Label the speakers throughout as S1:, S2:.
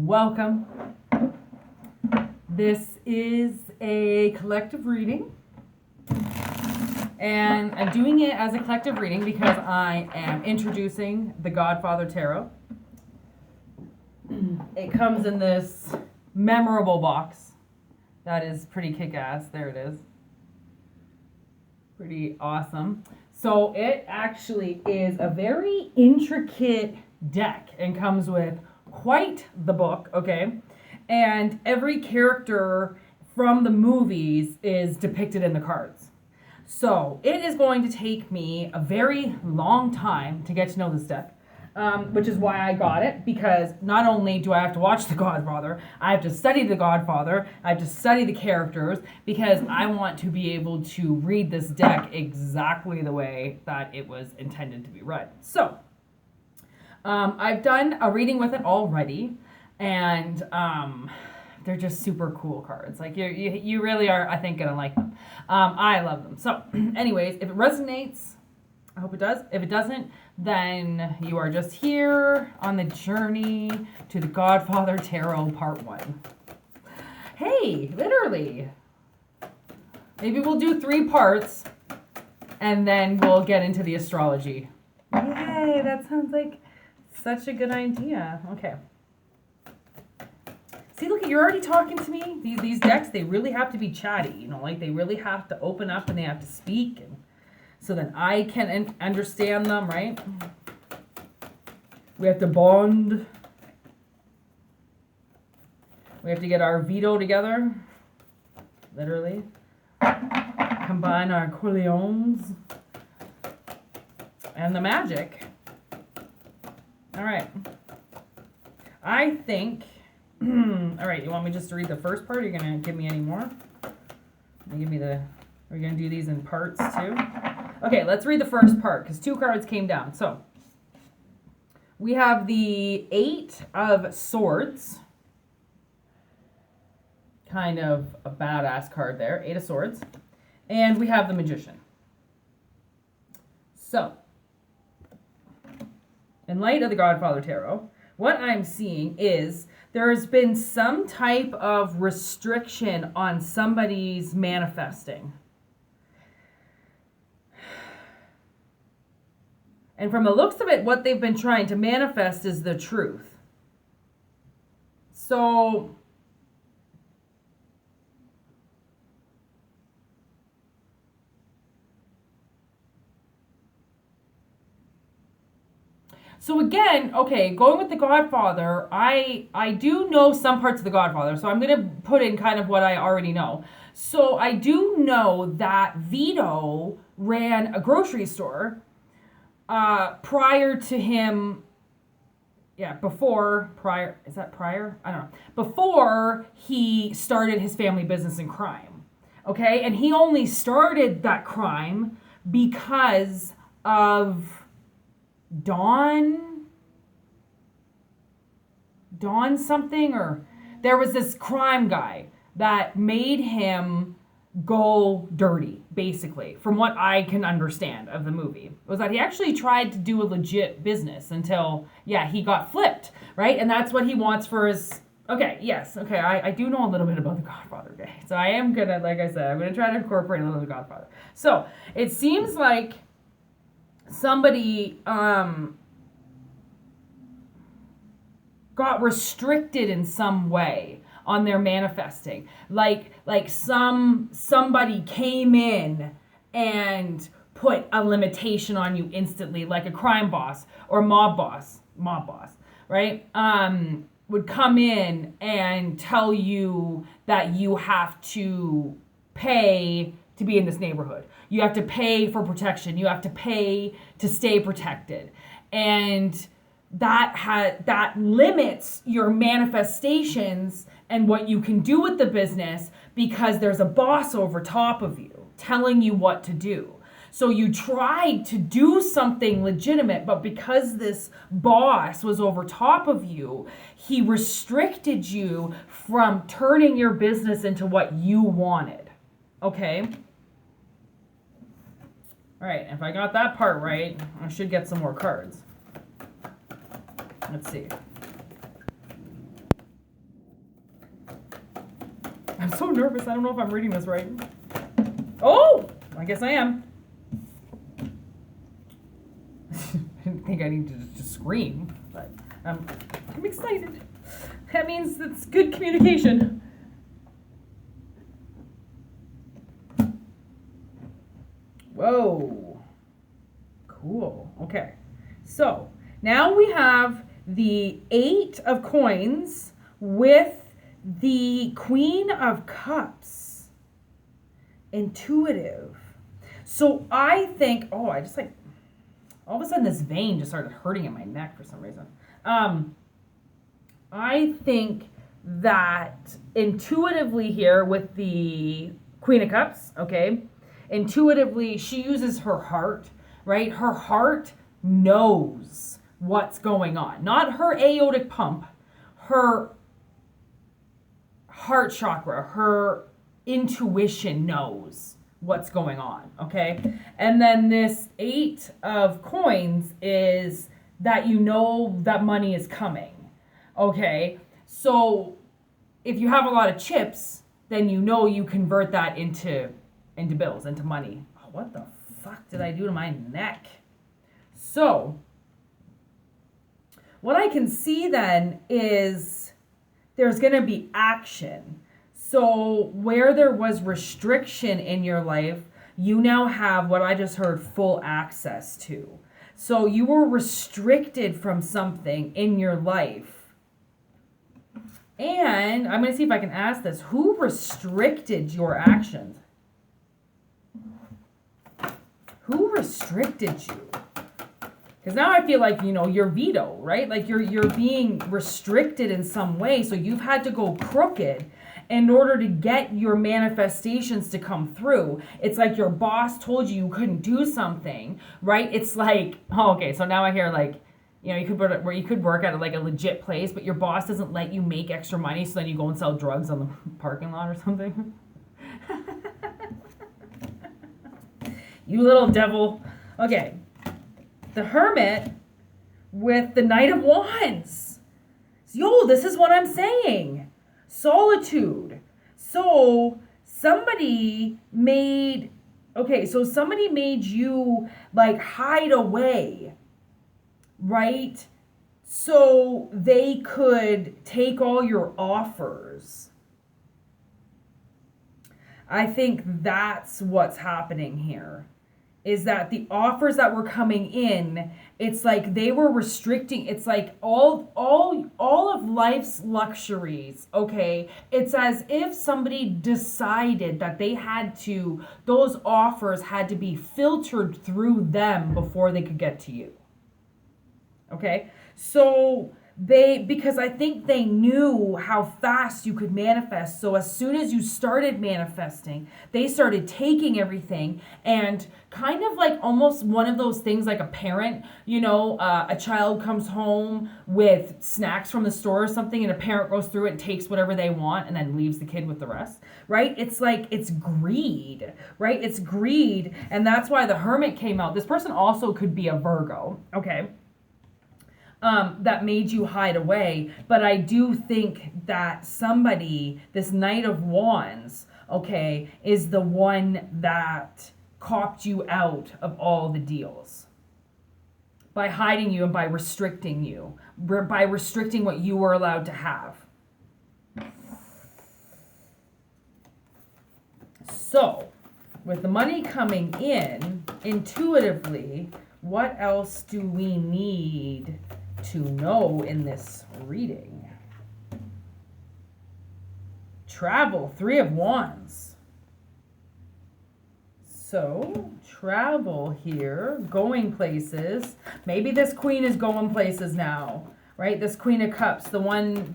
S1: welcome. This is a collective reading, and I'm doing it as a collective reading because I am introducing the Godfather Tarot. It comes in this memorable box that is pretty kick-ass. There it is. Pretty awesome. So it actually is a very intricate deck and comes with quite the book, okay? And every character from the movies is depicted in the cards. So it is going to take me a very long time to get to know this deck. Which is why I got it, because not only do I have to watch The Godfather, I have to study The Godfather, I have to study the characters, because I want to be able to read this deck exactly the way that it was intended to be read. So, I've done a reading with it already, and they're just super cool cards. Like, you really are, I think, going to like them. I love them. So, anyways, if it resonates, I hope it does. If it doesn't, then you are just here on the journey to the Godfather Tarot Part 1. Hey, literally. Maybe we'll do 3 parts, and then we'll get into the astrology. Yay, that sounds like such a good idea. Okay. See, look, you're already talking to me. These decks, they really have to be chatty, you know, like they really have to open up and they have to speak, and so then I can understand them, right? We have to bond. We have to get our veto together, literally. Combine our Corleones and the magic. All right. I think, all right, you want me just to read the first part? Or are you going to give me any more? Give me the, are you going to do these in parts too? Okay, let's read the first part, because 2 cards came down. So, we have the 8 of Swords. Kind of a badass card there, 8 of Swords. And we have the Magician. So, in light of the Godfather Tarot, what I'm seeing is there has been some type of restriction on somebody's manifesting. And from the looks of it, what they've been trying to manifest is the truth. So, again, okay, going with The Godfather, I do know some parts of The Godfather, so I'm going to put in kind of what I already know. So I do know that Vito ran a grocery store prior to him, before he started his family business in crime. Okay, and he only started that crime because of Dawn something, or there was this crime guy that made him go dirty, basically, from what I can understand of the movie, was that he actually tried to do a legit business until, he got flipped, right? And that's what he wants for his, I do know a little bit about The Godfather, okay? So I am gonna, like I said, I'm gonna try to incorporate a little of The Godfather. So, it seems like somebody, got restricted in some way on their manifesting. Like somebody came in and put a limitation on you instantly, like a crime boss or mob boss, right? Would come in and tell you that you have to pay to be in this neighborhood. You have to pay for protection. You have to pay to stay protected. And that limits your manifestations and what you can do with the business, because there's a boss over top of you telling you what to do. So you tried to do something legitimate, but because this boss was over top of you, he restricted you from turning your business into what you wanted. Okay? All right, if I got that part right, I should get some more cards. Let's see. I'm so nervous. I don't know if I'm reading this right. Oh, I guess I am. I didn't think I needed to scream, but I'm excited. That means it's good communication. Whoa. Cool. Okay. So now we have the 8 of coins with the Queen of Cups. Intuitive. So I think, I just like, all of a sudden this vein just started hurting in my neck for some reason. I think that intuitively here with the Queen of Cups, okay, intuitively she uses her heart, right? Her heart knows what's going on. Not her aortic pump, her heart chakra, her intuition knows what's going on, okay? And then this 8 of coins is that you know that money is coming, okay? So if you have a lot of chips, then you know you convert that into bills, into money. Oh, what the fuck did I do to my neck? So what I can see then is there's going to be action. So where there was restriction in your life, you now have what I just heard full access to. So you were restricted from something in your life. And I'm going to see if I can ask this. Who restricted your actions? Who restricted you? Because now I feel like, you're veto, right? Like you're being restricted in some way. So you've had to go crooked in order to get your manifestations to come through. It's like your boss told you couldn't do something, right? It's like, okay, so now I hear like, you could work at like a legit place, but your boss doesn't let you make extra money, so then you go and sell drugs on the parking lot or something. You little devil. Okay. The Hermit with the Knight of Wands. Yo, this is what I'm saying. Solitude. So somebody made you like hide away, right? So they could take all your offers. I think that's what's happening here. Is that the offers that were coming in, it's like they were restricting, it's like all of life's luxuries, okay? It's as if somebody decided that those offers had to be filtered through them before they could get to you. Okay? So because I think they knew how fast you could manifest. So as soon as you started manifesting, they started taking everything, and kind of like almost one of those things like a parent, a child comes home with snacks from the store or something, and a parent goes through it and takes whatever they want and then leaves the kid with the rest, right? It's like, it's greed, right? It's greed. And that's why the Hermit came out. This person also could be a Virgo, okay? That made you hide away. But I do think that this Knight of Wands, okay, is the one that copped you out of all the deals. By hiding you and by restricting you. By restricting what you were allowed to have. So, with the money coming in, intuitively, what else do we need to know in this reading? Travel, 3 of Wands. So, travel here, going places. Maybe this queen is going places now, right? This Queen of Cups, the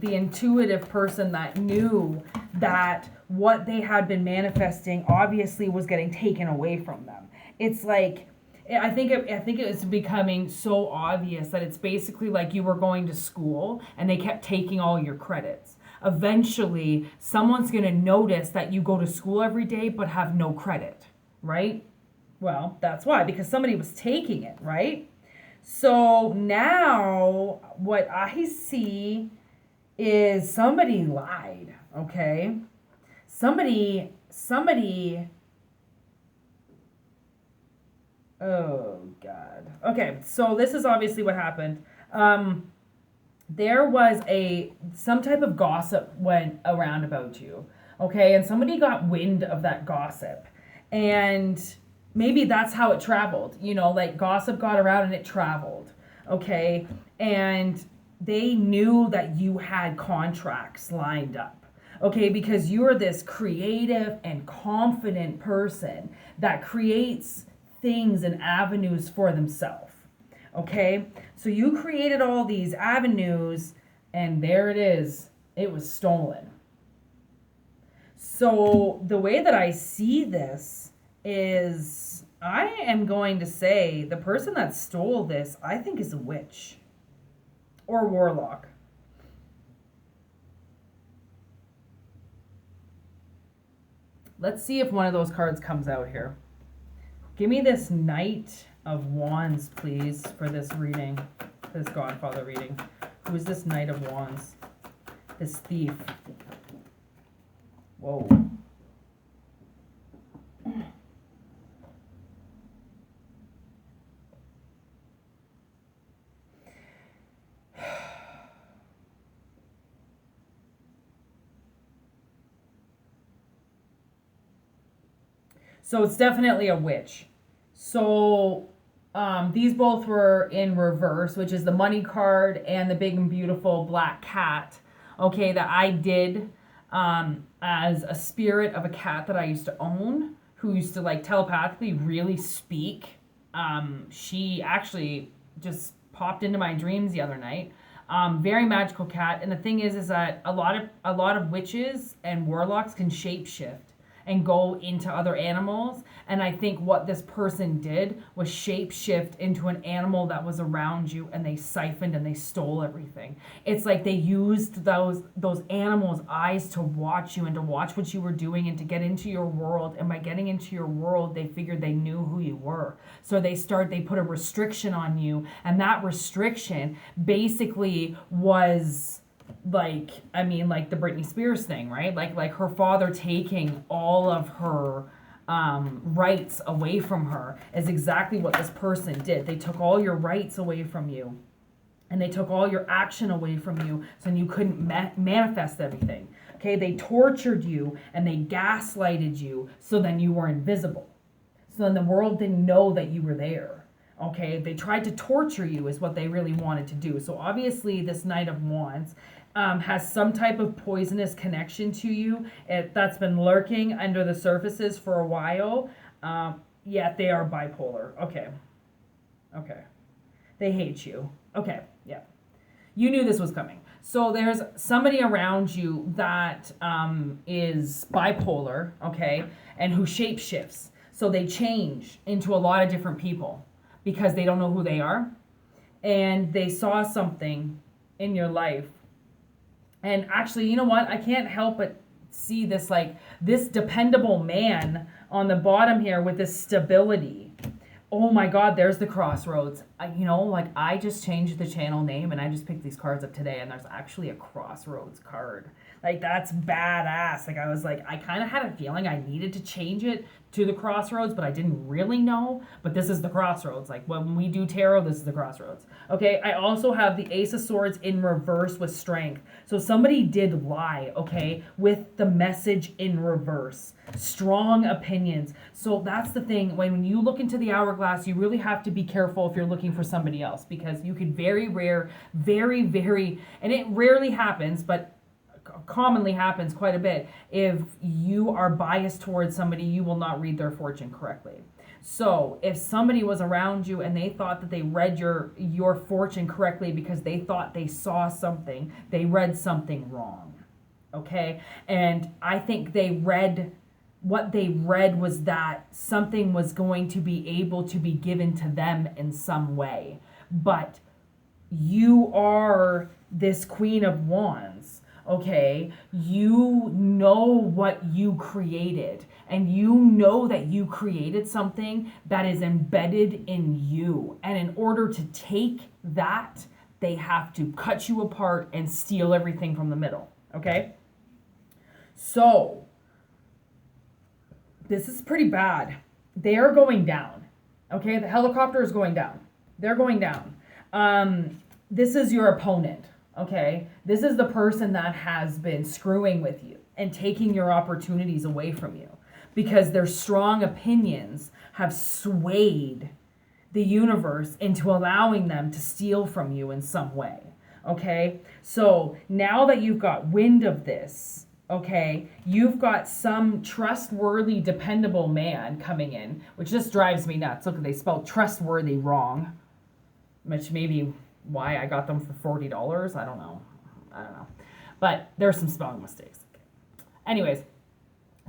S1: intuitive person that knew that what they had been manifesting obviously was getting taken away from them. It's like, I think it's becoming so obvious that it's basically like you were going to school and they kept taking all your credits. Eventually, someone's going to notice that you go to school every day but have no credit, right? Well, that's why, because somebody was taking it, right? So now what I see is somebody lied, okay? somebody, oh God. Okay, so this is obviously what happened. There was some type of gossip went around about you. Okay, and somebody got wind of that gossip. And maybe that's how it traveled. Like gossip got around and it traveled. Okay, and they knew that you had contracts lined up. Okay, because you're this creative and confident person that creates things and avenues for themselves. Okay, so you created all these avenues, and there it is. It was stolen. So the way that I see this is, I am going to say the person that stole this, I think, is a witch or warlock. Let's see if one of those cards comes out here. Give me this Knight of Wands, please, for this reading, this Godfather reading. Who is this Knight of Wands? This thief. Whoa. So it's definitely a witch. So these both were in reverse, which is the money card and the big and beautiful black cat. Okay, that I did as a spirit of a cat that I used to own, who used to like telepathically really speak. She actually just popped into my dreams the other night. Very magical cat. And the thing is that a lot of witches and warlocks can shapeshift and go into other animals. And I think what this person did was shapeshift into an animal that was around you, and they siphoned and they stole everything. It's like they used those animals' eyes to watch you and to watch what you were doing and to get into your world. And by getting into your world, they figured they knew who you were. So they put a restriction on you, and that restriction basically was like the Britney Spears thing, right? Like her father taking all of her rights away from her is exactly what this person did. They took all your rights away from you, and they took all your action away from you, so you couldn't manifest everything. Okay, they tortured you and they gaslighted you, so then you were invisible. So then the world didn't know that you were there. Okay, they tried to torture you is what they really wanted to do. So obviously this Knight of Wands has some type of poisonous connection to you that's been lurking under the surfaces for a while. Yet they are bipolar. Okay. They hate you. Okay, yeah. You knew this was coming. So there's somebody around you that is bipolar, okay, and who shapeshifts. So they change into a lot of different people because they don't know who they are. And they saw something in your life. And actually, you know what? I can't help but see this dependable man on the bottom here with this stability. Oh my God, there's the crossroads. I just changed the channel name and I just picked these cards up today, and there's actually a crossroads card. Like, that's badass. Like, I was like, I kind of had a feeling I needed to change it to the crossroads, but I didn't really know. But this is the crossroads. Like, when we do tarot, this is the crossroads. Okay, I also have the Ace of Swords in reverse with strength. So somebody did lie, okay, with the message in reverse. Strong opinions. So that's the thing. When you look into the hourglass, you really have to be careful if you're looking for somebody else, because you could very, and it rarely happens, but commonly happens quite a bit. If you are biased towards somebody, you will not read their fortune correctly. So if somebody was around you and they thought that they read your fortune correctly because they thought they saw something, they read something wrong. Okay? And I think what they read was that something was going to be able to be given to them in some way. But you are this Queen of Wands. Okay, you know what you created, and you know that you created something that is embedded in you. And in order to take that, they have to cut you apart and steal everything from the middle. Okay, so this is pretty bad. They are going down. Okay, the helicopter is going down. They're going down. This is your opponent. Okay, this is the person that has been screwing with you and taking your opportunities away from you because their strong opinions have swayed the universe into allowing them to steal from you in some way. Okay, so now that you've got wind of this, okay, you've got some trustworthy, dependable man coming in, which just drives me nuts. Look, they spelled trustworthy wrong, which maybe why I got them for $40. I don't know. But there's some spelling mistakes. Okay. Anyways,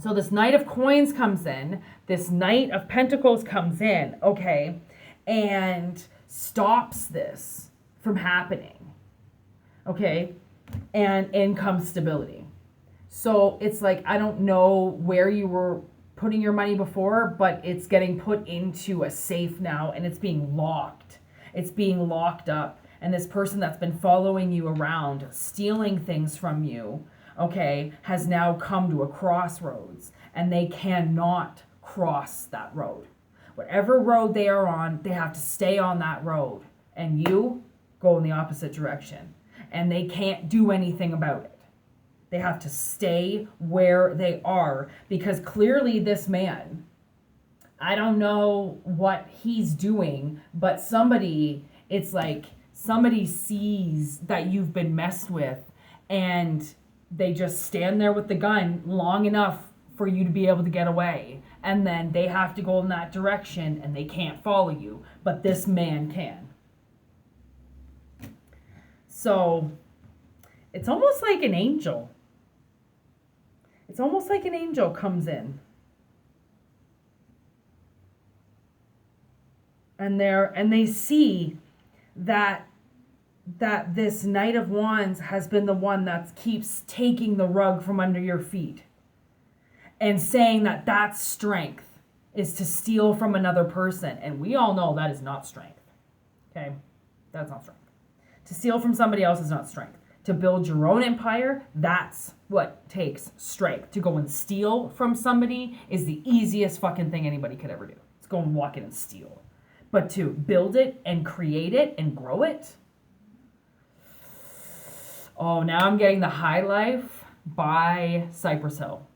S1: so this Knight of Coins comes in, this Knight of Pentacles comes in, okay, and stops this from happening, okay, and income stability. So it's like, I don't know where you were putting your money before, but it's getting put into a safe now and it's being locked. It's being locked up. And this person that's been following you around, stealing things from you, okay, has now come to a crossroads and they cannot cross that road. Whatever road they are on, they have to stay on that road. And you go in the opposite direction. And they can't do anything about it. They have to stay where they are because clearly this man, I don't know what he's doing, but it's like somebody sees that you've been messed with and they just stand there with the gun long enough for you to be able to get away. And then they have to go in that direction and they can't follow you, but this man can. So it's almost like an angel. It's almost like an angel comes in. And they see that this Knight of Wands has been the one that keeps taking the rug from under your feet and saying that that's strength, is to steal from another person. And we all know that is not strength. Okay? That's not strength. To steal from somebody else is not strength. To build your own empire, that's what takes strength. To go and steal from somebody is the easiest fucking thing anybody could ever do. It's go and walk in and steal. But to build it and create it and grow it. Oh, now I'm getting the High Life by Cypress Hill.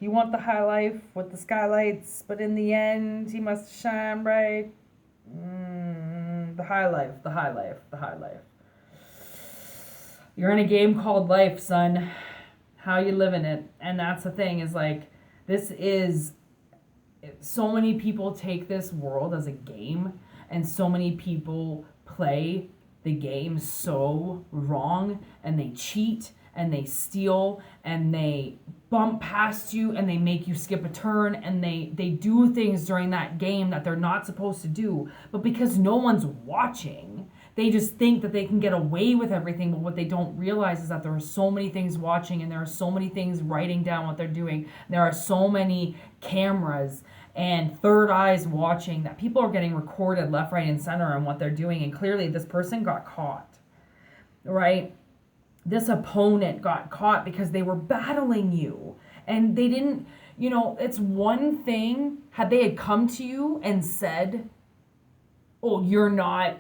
S1: You want the high life with the skylights, but in the end, he must shine bright. The high life, the high life, the high life. You're in a game called life, son. How you living it? And that's the thing is like, so many people take this world as a game and so many people play the game so wrong and they cheat and they steal and they bump past you and they make you skip a turn and they do things during that game that they're not supposed to do. But because no one's watching, they just think that they can get away with everything. But what they don't realize is that there are so many things watching and there are so many things writing down what they're doing. There are so many cameras and third eyes watching that people are getting recorded left, right, and center on what they're doing. And clearly this person got caught, right? This opponent got caught because they were battling you and they didn't, it's one thing had they had come to you and said, oh, you're not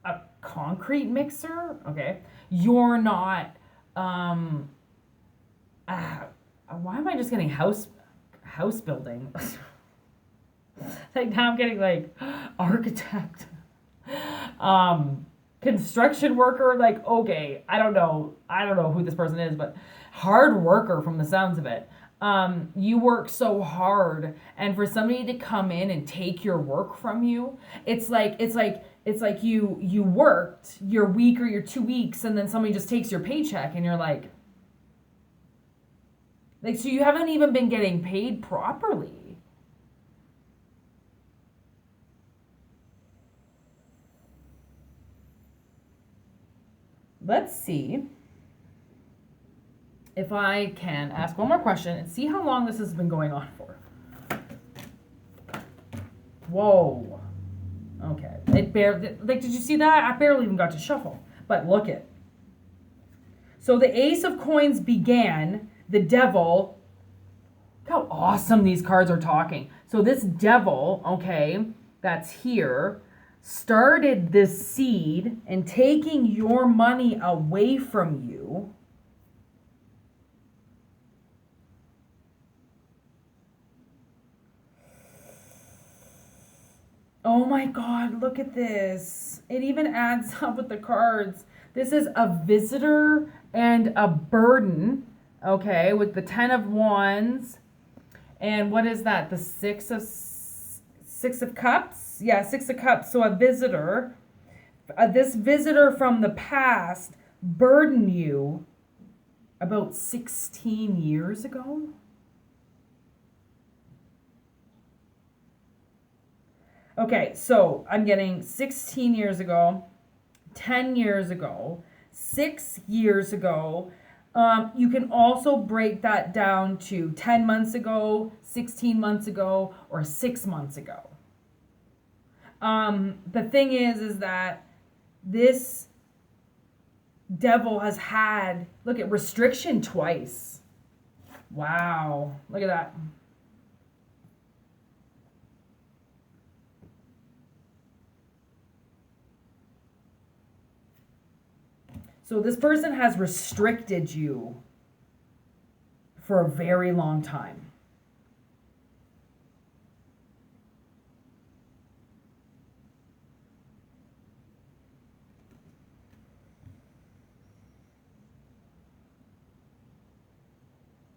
S1: a concrete mixer. Okay. You're not, why am I just getting house building? Like now I'm getting like architect, construction worker, like, okay, I don't know who this person is, but hard worker from the sounds of it. You work so hard, and for somebody to come in and take your work from you, it's like you worked your week or your 2 weeks, and then somebody just takes your paycheck, and you're like, so you haven't even been getting paid properly. Let's see if I can ask one more question and see how long this has been going on for. Whoa. Okay. It barely, did you see that? I barely even got to shuffle. But look it. So the Ace of Coins began, the devil. Look how awesome these cards are talking. So this devil, okay, that's here, started this seed and taking your money away from you. Oh my God, look at this. It even adds up with the cards. This is a visitor and a burden, okay, with the 10 of Wands. And what is that? The Six of Cups? Yeah, Six of Cups. So a visitor. This visitor from the past burdened you about 16 years ago. Okay, so I'm getting 16 years ago, 10 years ago, 6 years ago. You can also break that down to 10 months ago, 16 months ago, or 6 months ago. The thing is that this devil has had, look at restriction twice. Wow, look at that. So this person has restricted you for a very long time.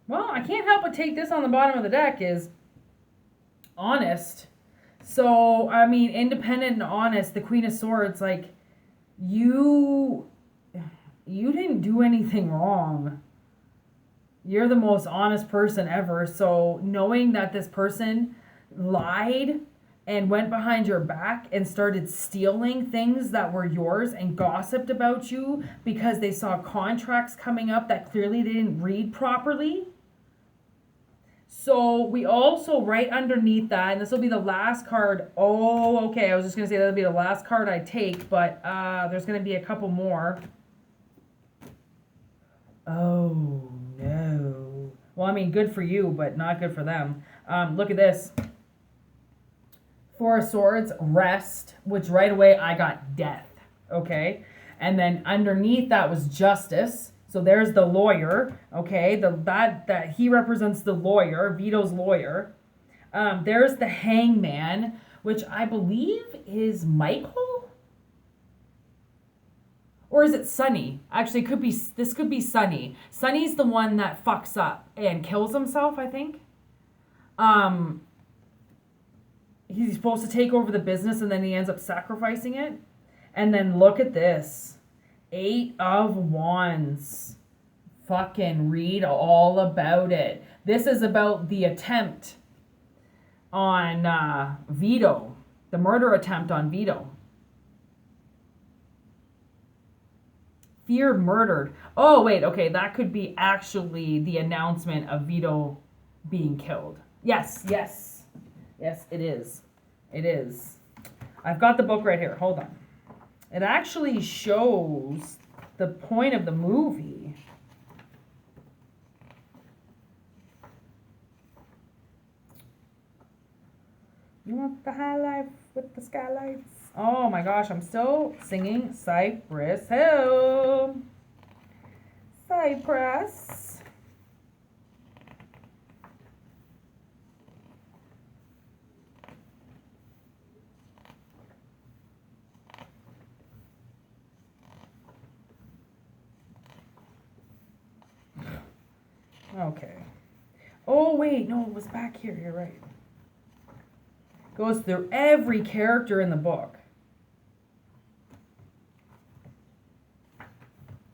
S1: Well, I can't help but take this on the bottom of the deck is honest. So, I mean, independent and honest, the Queen of Swords, like, you didn't do anything wrong. You're the most honest person ever. So knowing that this person lied and went behind your back and started stealing things that were yours and gossiped about you because they saw contracts coming up that clearly they didn't read properly. So we also, right underneath that, and this will be the last card. Oh, okay. I was just going to say that'll be the last card I take, but there's going to be a couple more. Oh, no. Well, I mean, good for you, but not good for them. Look at this. Four of Swords, rest, which right away I got death. Okay? And then underneath that was justice. So there's the lawyer. Okay? That he represents the lawyer, Vito's lawyer. There's the hangman, which I believe is Michael? Or is it Sunny? Actually, this could be Sunny. Sunny's the one that fucks up and kills himself, I think. He's supposed to take over the business and then he ends up sacrificing it. And then look at this. 8 of Wands. Fucking read all about it. This is about the attempt on Vito. The murder attempt on Vito. Feared murdered. Oh, wait, okay, that could be actually the announcement of Vito being killed. Yes, it is. It is. I've got the book right here. Hold on. It actually shows the point of the movie. You want the high life with the skylights? Oh my gosh, I'm still singing Cypress Hill. Cypress. Okay. Oh wait, no, it was back here. You're right. Goes through every character in the book.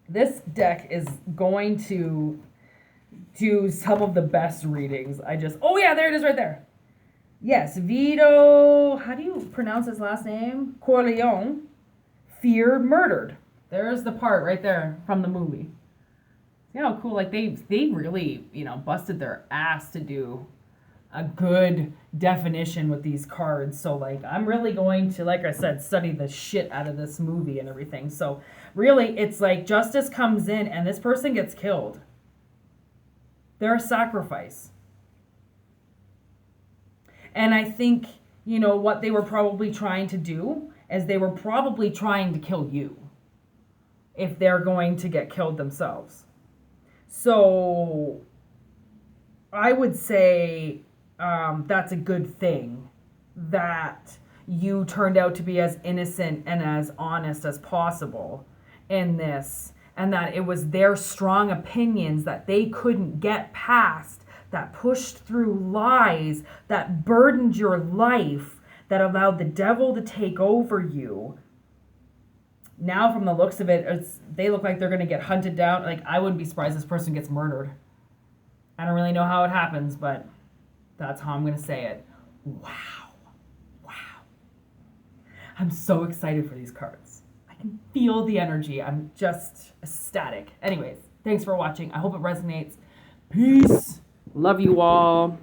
S1: This deck is going to do some of the best readings. Oh yeah, there it is right there. Yes, Vito, how do you pronounce his last name? Corleone, feared murdered. There's the part right there from the movie. You know how cool, like they really, busted their ass to do a good definition with these cards. So like I'm really going to, like I said, study the shit out of this movie and everything. So really it's like justice comes in and this person gets killed. They're a sacrifice. And I think, you know, what they were probably trying to do is they were probably trying to kill you if they're going to get killed themselves. So I would say that's a good thing that you turned out to be as innocent and as honest as possible in this, and that it was their strong opinions that they couldn't get past that pushed through lies that burdened your life, that allowed the devil to take over you. Now from the looks of it, they look like they're going to get hunted down. Like, I wouldn't be surprised this person gets murdered. I don't really know how it happens, but that's how I'm going to say it. Wow. I'm so excited for these cards. I can feel the energy. I'm just ecstatic. Anyways, thanks for watching. I hope it resonates. Peace. Love you all.